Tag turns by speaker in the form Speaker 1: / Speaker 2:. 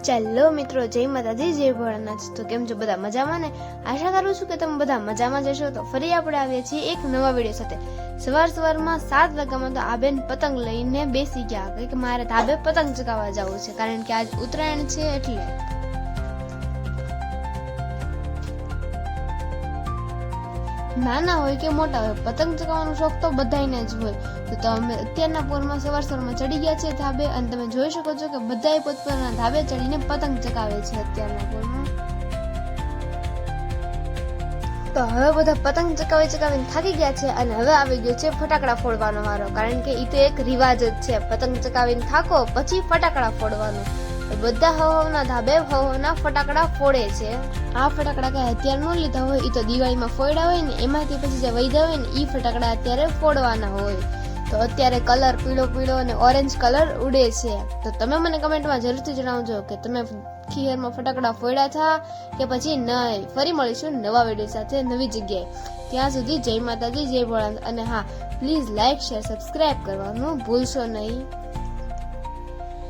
Speaker 1: ચાલો મિત્રો, જય માતાજી, જય ભોળાનાથ। તો કેમ છો બધા? મજામાં ને? આશા કરું છું કે તમે બધા મજામાં જશો। તો ફરી આપણે આવ્યા છીએ એક નવા વિડીયો સાથે। સવારમાં 7 વાગ્યામાં તો આ બેન પતંગ લઈને બેસી ગયા કે મારે ધાબે પતંગ ચગાવવા જવું છે, કારણ કે આજ ઉત્તરાયણ છે એટલે। નાના હોય કે મોટા હોય, પતંગ ચગાવવાનો શોખ તો બધાને જ હોય। તો અમે અત્યારના પોરમાં સવારમાં ચડી ગયા છે ધાબે, અને તમે જોઈ શકો છો કે બધાએ પોતપોતાના ધાબે ચડીને પતંગ ચગાવે છે અત્યારના પોરમાં। તો હવે બધા પતંગ ચગાવીને થાકી ગયા છે, અને હવે આવી ગયો છે ફટાકડા ફોડવાનો વારો, કારણ કે એ તો એક રિવાજ જ છે, પતંગ ચગાવીને થાકો પછી ફટાકડા ફોડવાનો। બધા હવના ધાબે હવના ફટાકડા ફોડે છે। આ ફટાકડા કઈ અત્યારે ન લીધા હોય, એ તો દિવાળીમાં ફોડ્યા હોય ને, એમાંથી પછી જે વૈધા હોય ને એ ફટાકડા અત્યારે ફોડવાના હોય। તો અત્યારે કલર પીળો અને ઓરેન્જ કલર ઉડે છે। તો તમે મને કમેન્ટમાં જરૂરથી જણાવજો કે તમે ખીરમાં ફટાકડા ફોડ્યા હતા કે પછી નહીં। ફરી મળીશું નવા વિડીયો સાથે નવી જગ્યાએ। ત્યાં સુધી જય માતાજી, જય ભોળાનાથ, અને હા, પ્લીઝ લાઈક, શેર, સબસ્ક્રાઇબ કરવાનું ભૂલશો નહીં।